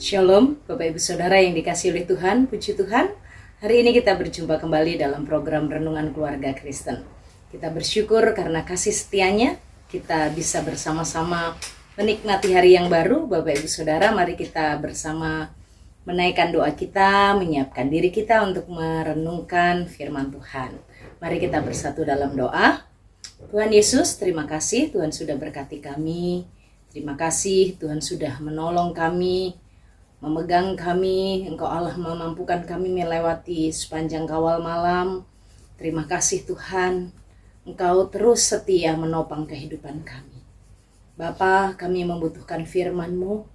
Shalom, Bapak Ibu Saudara yang dikasihi oleh Tuhan, puji Tuhan. Hari ini kita berjumpa kembali dalam program Renungan Keluarga Kristen. Kita bersyukur karena kasih setianya, kita bisa bersama-sama menikmati hari yang baru. Bapak Ibu Saudara, mari kita bersama menaikkan doa kita, menyiapkan diri kita untuk merenungkan firman Tuhan. Mari kita bersatu dalam doa. Tuhan Yesus, terima kasih Tuhan sudah berkati kami. Terima kasih Tuhan sudah menolong kami, memegang kami. Engkau Allah memampukan kami melewati sepanjang kawal malam. Terima kasih Tuhan, Engkau terus setia menopang kehidupan kami. Bapa, kami membutuhkan firman-Mu.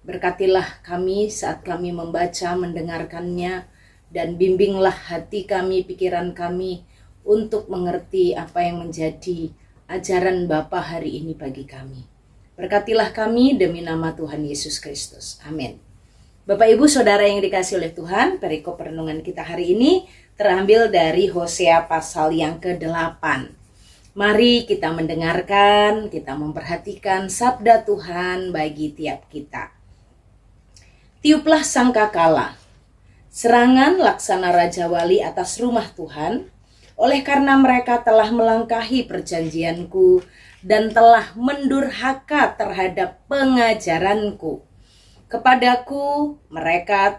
Berkatilah kami saat kami membaca, mendengarkannya, dan bimbinglah hati kami, pikiran kami untuk mengerti apa yang menjadi ajaran Bapa hari ini bagi kami. Berkatilah kami demi nama Tuhan Yesus Kristus. Amin. Bapak Ibu Saudara yang dikasihi oleh Tuhan, perikop renungan kita hari ini terambil dari Hosea pasal yang ke-8. Mari kita mendengarkan, kita memperhatikan sabda Tuhan bagi tiap kita. Tiuplah sangkakala, serangan laksana Raja Wali atas rumah Tuhan, oleh karena mereka telah melangkahi perjanjianku dan telah mendurhaka terhadap pengajaranku. Kepadaku mereka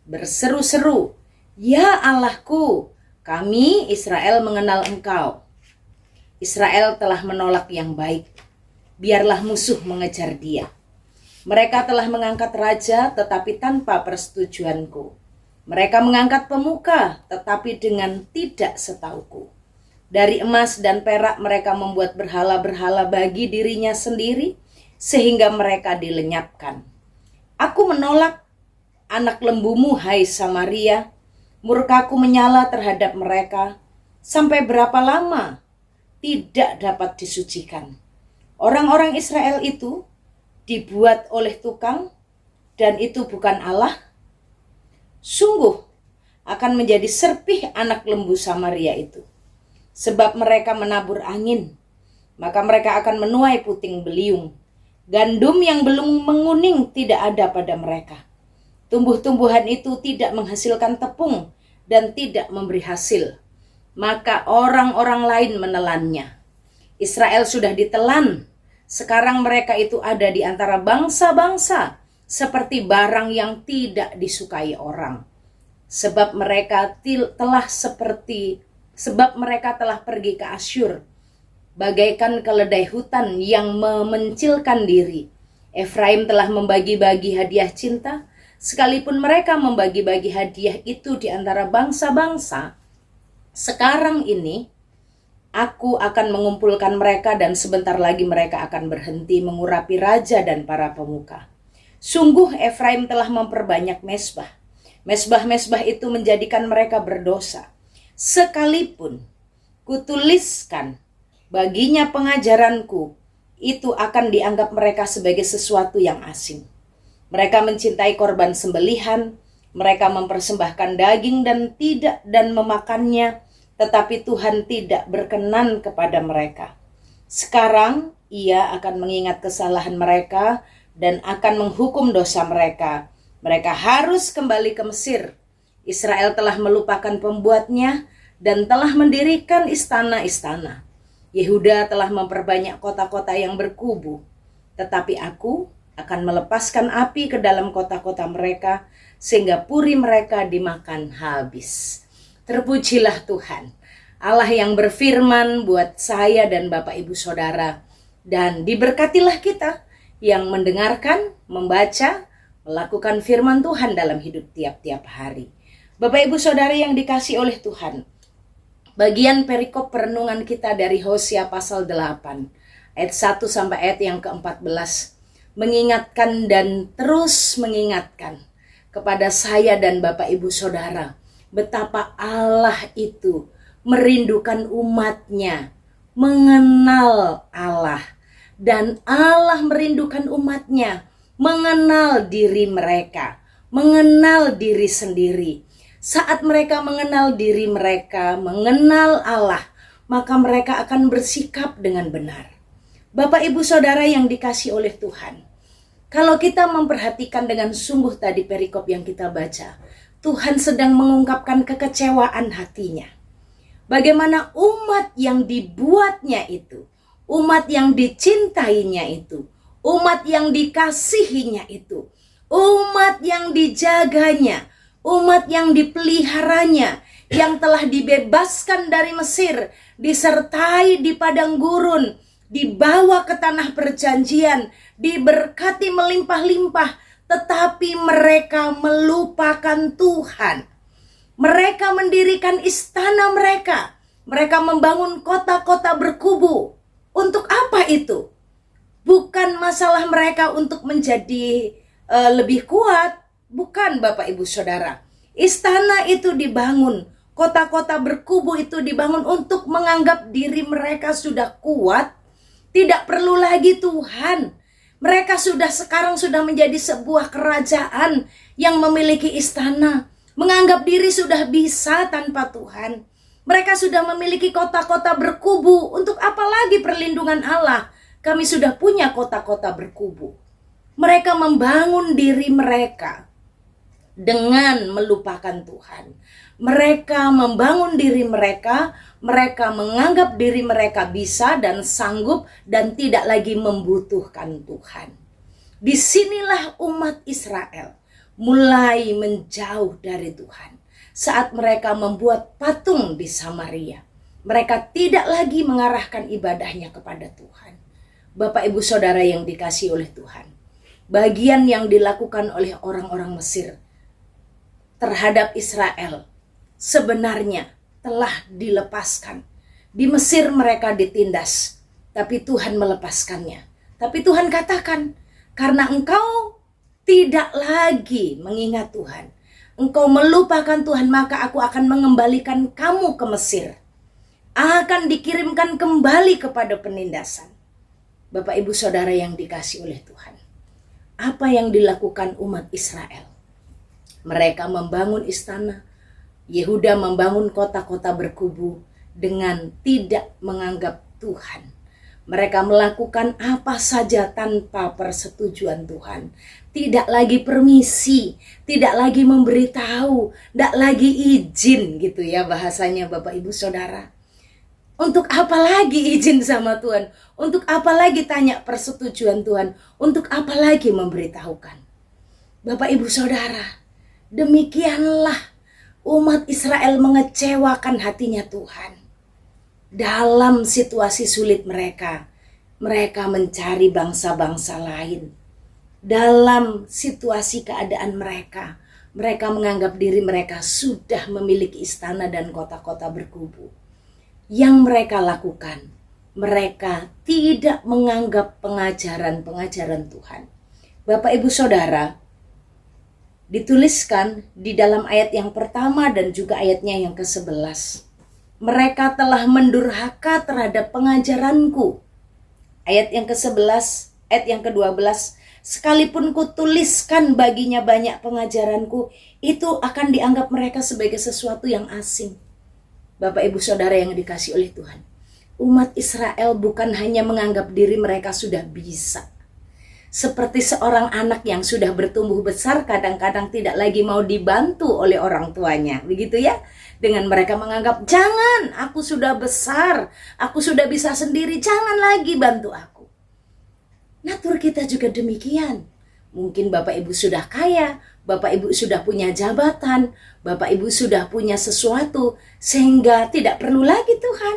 berseru-seru, "Ya Allahku, kami Israel mengenal Engkau." Israel telah menolak yang baik, biarlah musuh mengejar dia. Mereka telah mengangkat raja tetapi tanpa persetujuanku. Mereka mengangkat pemuka tetapi dengan tidak setauku. Dari emas dan perak mereka membuat berhala-berhala bagi dirinya sendiri sehingga mereka dilenyapkan. Aku menolak anak lembumu, hai Samaria. Murkaku menyala terhadap mereka. Sampai berapa lama tidak dapat disucikan? Orang-orang Israel itu dibuat oleh tukang dan itu bukan Allah. Sungguh akan menjadi serpih anak lembu Samaria itu. Sebab mereka menabur angin, maka mereka akan menuai puting beliung. Gandum yang belum menguning tidak ada pada mereka. Tumbuh-tumbuhan itu tidak menghasilkan tepung dan tidak memberi hasil. Maka orang-orang lain menelannya. Israel sudah ditelan. Sekarang mereka itu ada di antara bangsa-bangsa seperti barang yang tidak disukai orang. Sebab mereka telah pergi ke Asyur, bagaikan keledai hutan yang memencilkan diri. Efraim telah membagi-bagi hadiah cinta, sekalipun mereka membagi-bagi hadiah itu di antara bangsa-bangsa. Sekarang ini aku akan mengumpulkan mereka dan sebentar lagi mereka akan berhenti mengurapi raja dan para pemuka. Sungguh Efraim telah memperbanyak mezbah. Mezbah-mezbah itu menjadikan mereka berdosa. Sekalipun kutuliskan baginya pengajaranku, itu akan dianggap mereka sebagai sesuatu yang asing. Mereka mencintai korban sembelihan, mereka mempersembahkan daging dan memakannya, tetapi Tuhan tidak berkenan kepada mereka. Sekarang Ia akan mengingat kesalahan mereka dan akan menghukum dosa mereka. Mereka harus kembali ke Mesir. Israel telah melupakan pembuatnya dan telah mendirikan istana-istana. Yehuda telah memperbanyak kota-kota yang berkubu, tetapi aku akan melepaskan api ke dalam kota-kota mereka, sehingga puri mereka dimakan habis. Terpujilah Tuhan, Allah yang berfirman buat saya dan Bapak Ibu Saudara, dan diberkatilah kita yang mendengarkan, membaca, melakukan firman Tuhan dalam hidup tiap-tiap hari. Bapak Ibu Saudara yang dikasihi oleh Tuhan, bagian perikop perenungan kita dari Hosea pasal 8 ayat 1 sampai ayat yang ke-14 mengingatkan dan terus mengingatkan kepada saya dan Bapak Ibu Saudara betapa Allah itu merindukan umatnya mengenal Allah, dan Allah merindukan umatnya mengenal diri mereka, mengenal diri sendiri. Saat mereka mengenal diri mereka, mengenal Allah, maka mereka akan bersikap dengan benar. Bapak Ibu Saudara yang dikasihi oleh Tuhan, Kalau kita memperhatikan dengan sungguh tadi perikop yang kita baca, Tuhan sedang mengungkapkan kekecewaan hatinya. Bagaimana umat yang dibuatnya itu, umat yang dicintainya itu, umat yang dikasihinya itu, umat yang dijaganya, umat yang dipeliharanya, yang telah dibebaskan dari Mesir, disertai di padang gurun, dibawa ke tanah perjanjian, diberkati melimpah-limpah, tetapi mereka melupakan Tuhan. Mereka mendirikan istana mereka. Mereka membangun kota-kota berkubu. Untuk apa itu? Bukan masalah mereka untuk menjadi lebih kuat. Bukan, Bapak Ibu Saudara. Istana itu dibangun. Kota-kota berkubu itu dibangun untuk menganggap diri mereka sudah kuat. Tidak perlu lagi Tuhan. Mereka sekarang sudah menjadi sebuah kerajaan yang memiliki istana. Menganggap diri sudah bisa tanpa Tuhan. Mereka sudah memiliki kota-kota berkubu. Untuk apa lagi perlindungan Allah? Kami sudah punya kota-kota berkubu. Mereka membangun diri mereka dengan melupakan Tuhan. Mereka membangun diri mereka, mereka menganggap diri mereka bisa dan sanggup dan tidak lagi membutuhkan Tuhan. Disinilah umat Israel mulai menjauh dari Tuhan. Saat mereka membuat patung di Samaria, mereka tidak lagi mengarahkan ibadahnya kepada Tuhan. Bapak Ibu Saudara yang dikasihi oleh Tuhan, bagian yang dilakukan oleh orang-orang Mesir terhadap Israel sebenarnya telah dilepaskan. Di Mesir mereka ditindas, tapi Tuhan melepaskannya. Tapi Tuhan katakan, karena engkau tidak lagi mengingat Tuhan, engkau melupakan Tuhan, maka aku akan mengembalikan kamu ke Mesir. Akan dikirimkan kembali kepada penindasan. Bapak Ibu Saudara yang dikasihi oleh Tuhan, apa yang dilakukan umat Israel? Mereka membangun istana, Yehuda membangun kota-kota berkubu dengan tidak menganggap Tuhan. Mereka melakukan apa saja tanpa persetujuan Tuhan. Tidak lagi permisi, tidak lagi memberitahu, tidak lagi izin gitu ya bahasanya Bapak Ibu Saudara. Untuk apa lagi izin sama Tuhan? Untuk apa lagi tanya persetujuan Tuhan? Untuk apa lagi memberitahukan? Bapak Ibu Saudara, demikianlah umat Israel mengecewakan hatinya Tuhan. Dalam situasi sulit mereka mencari bangsa-bangsa lain. Dalam situasi keadaan mereka menganggap diri mereka sudah memiliki istana dan kota-kota berkubu. Yang mereka lakukan, mereka tidak menganggap pengajaran-pengajaran Tuhan. Bapak Ibu Saudara, dituliskan di dalam ayat yang pertama dan juga ayatnya yang ke-11. Mereka telah mendurhaka terhadap pengajaranku. Ayat yang ke-11, ayat yang ke-12. Sekalipun kutuliskan baginya banyak pengajaranku, itu akan dianggap mereka sebagai sesuatu yang asing. Bapak Ibu Saudara yang dikasihi oleh Tuhan, umat Israel bukan hanya menganggap diri mereka sudah bisa. Seperti seorang anak yang sudah bertumbuh besar kadang-kadang tidak lagi mau dibantu oleh orang tuanya. Begitu ya. Dengan mereka menganggap, jangan, aku sudah besar, aku sudah bisa sendiri, jangan lagi bantu aku. Natur kita juga demikian. Mungkin Bapak Ibu sudah kaya, Bapak Ibu sudah punya jabatan, Bapak Ibu sudah punya sesuatu, sehingga tidak perlu lagi Tuhan.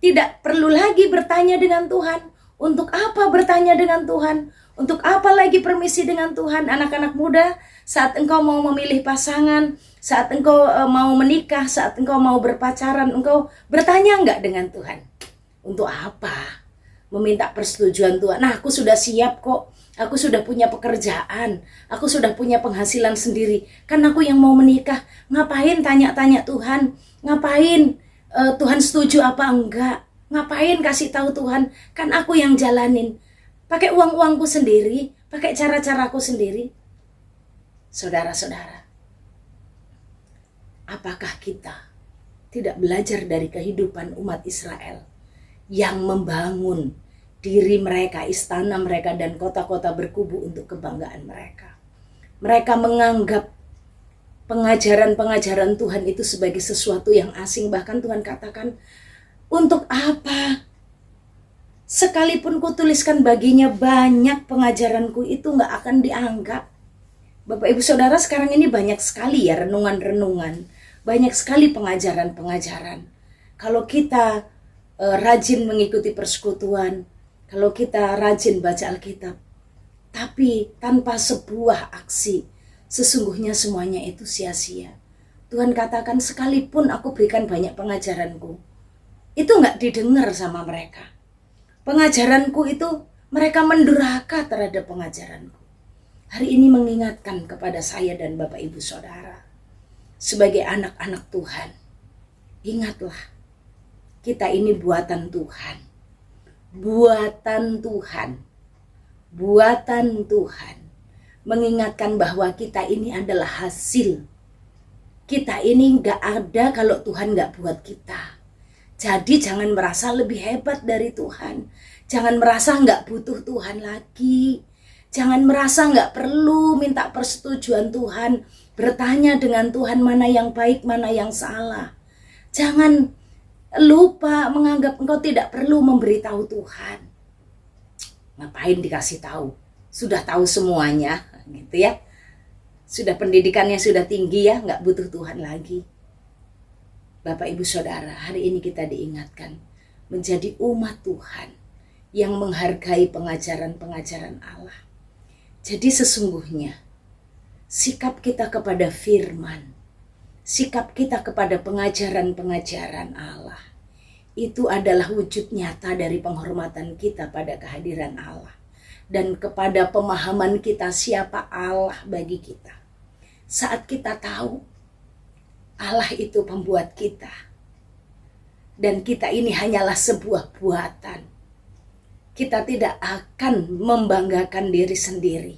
Tidak perlu lagi bertanya dengan Tuhan. Untuk apa bertanya dengan Tuhan? Untuk apa lagi permisi dengan Tuhan? Anak-anak muda, saat engkau mau memilih pasangan, saat engkau mau menikah, saat engkau mau berpacaran, engkau bertanya enggak dengan Tuhan? Untuk apa? Meminta persetujuan Tuhan. Nah, aku sudah siap kok. Aku sudah punya pekerjaan. Aku sudah punya penghasilan sendiri. Kan aku yang mau menikah. Ngapain tanya-tanya Tuhan? Ngapain Tuhan setuju apa enggak? Ngapain kasih tahu Tuhan? Kan aku yang jalanin. Pakai uang-uangku sendiri, pakai cara-caraku sendiri. Saudara-saudara, apakah kita tidak belajar dari kehidupan umat Israel yang membangun diri mereka, istana mereka, dan kota-kota berkubu untuk kebanggaan mereka. Mereka menganggap pengajaran-pengajaran Tuhan itu sebagai sesuatu yang asing. Bahkan Tuhan katakan, untuk apa? Sekalipun kutuliskan baginya banyak pengajaranku, itu gak akan dianggap. Bapak Ibu Saudara, sekarang ini banyak sekali ya renungan-renungan. Banyak sekali pengajaran-pengajaran. Kalau kita rajin mengikuti persekutuan, kalau kita rajin baca Alkitab, tapi tanpa sebuah aksi, sesungguhnya semuanya itu sia-sia. Tuhan katakan, sekalipun aku berikan banyak pengajaranku, itu gak didengar sama mereka. Pengajaranku itu, mereka mendurhaka terhadap pengajaranku. Hari ini mengingatkan kepada saya dan Bapak Ibu Saudara, sebagai anak-anak Tuhan, ingatlah, kita ini buatan Tuhan. Buatan Tuhan. Buatan Tuhan. Mengingatkan bahwa kita ini adalah hasil. Kita ini gak ada kalau Tuhan gak buat kita. Jadi jangan merasa lebih hebat dari Tuhan. Jangan merasa gak butuh Tuhan lagi. Jangan merasa gak perlu minta persetujuan Tuhan. Bertanya dengan Tuhan mana yang baik, mana yang salah. Jangan lupa menganggap engkau tidak perlu memberitahu Tuhan. Ngapain dikasih tahu? Sudah tahu semuanya, gitu ya. Sudah pendidikannya sudah tinggi ya, nggak butuh Tuhan lagi. Bapak Ibu Saudara, hari ini kita diingatkan menjadi umat Tuhan yang menghargai pengajaran-pengajaran Allah. Jadi sesungguhnya sikap kita kepada firman, sikap kita kepada pengajaran-pengajaran Allah, itu adalah wujud nyata dari penghormatan kita pada kehadiran Allah. Dan kepada pemahaman kita siapa Allah bagi kita. Saat kita tahu Allah itu pembuat kita, dan kita ini hanyalah sebuah buatan, kita tidak akan membanggakan diri sendiri.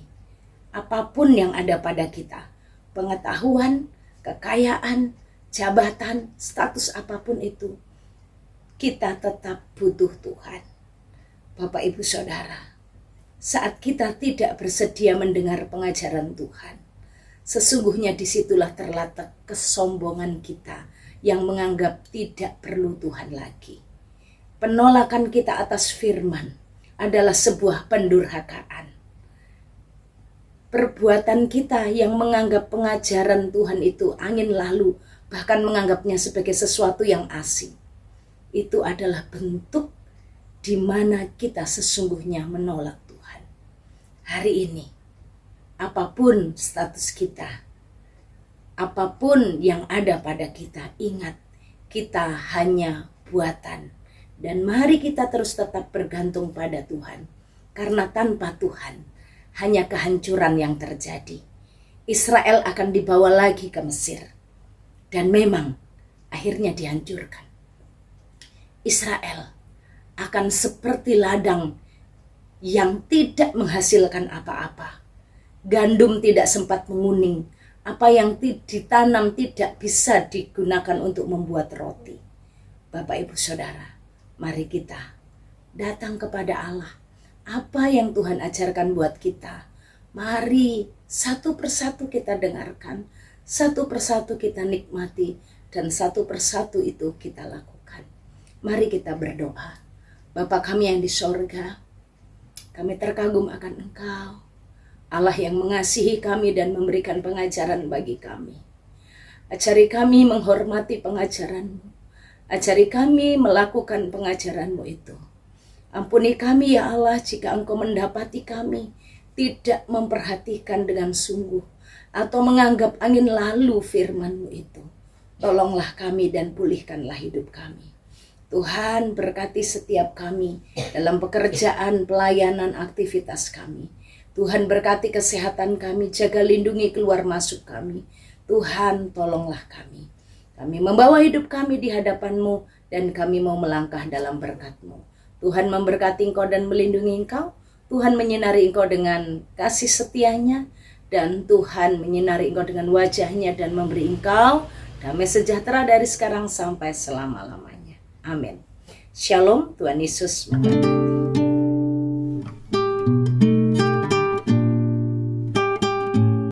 Apapun yang ada pada kita, pengetahuan, kekayaan, jabatan, status apapun itu, kita tetap butuh Tuhan. Bapak Ibu Saudara, saat kita tidak bersedia mendengar pengajaran Tuhan, sesungguhnya disitulah terletak kesombongan kita yang menganggap tidak perlu Tuhan lagi. Penolakan kita atas firman adalah sebuah pendurhakaan. Perbuatan kita yang menganggap pengajaran Tuhan itu angin lalu, bahkan menganggapnya sebagai sesuatu yang asing, itu adalah bentuk di mana kita sesungguhnya menolak Tuhan. Hari ini, apapun status kita, apapun yang ada pada kita, ingat, kita hanya buatan. Dan mari kita terus tetap bergantung pada Tuhan. Karena tanpa Tuhan, hanya kehancuran yang terjadi. Israel akan dibawa lagi ke Mesir. Dan memang, akhirnya dihancurkan. Israel akan seperti ladang yang tidak menghasilkan apa-apa. Gandum tidak sempat menguning. Apa yang ditanam tidak bisa digunakan untuk membuat roti. Bapak Ibu Saudara, mari kita datang kepada Allah. Apa yang Tuhan ajarkan buat kita, mari satu persatu kita dengarkan, satu persatu kita nikmati, dan satu persatu itu kita lakukan. Mari kita berdoa. Bapa kami yang di sorga, kami terkagum akan Engkau, Allah yang mengasihi kami dan memberikan pengajaran bagi kami. Ajari kami menghormati pengajaran-Mu. Ajari kami melakukan pengajaran-Mu itu. Ampuni kami ya Allah jika Engkau mendapati kami tidak memperhatikan dengan sungguh atau menganggap angin lalu firman-Mu itu. Tolonglah kami dan pulihkanlah hidup kami. Tuhan berkati setiap kami dalam pekerjaan, pelayanan, aktivitas kami. Tuhan berkati kesehatan kami, jaga lindungi keluar masuk kami. Tuhan tolonglah kami. Kami membawa hidup kami di hadapan-Mu dan kami mau melangkah dalam berkat-Mu. Tuhan memberkati Engkau dan melindungi Engkau. Tuhan menyinari Engkau dengan kasih setianya. Dan Tuhan menyinari Engkau dengan wajah-Nya dan memberi Engkau damai sejahtera dari sekarang sampai selama-lamanya. Amin. Shalom, Tuhan Yesus memberkati.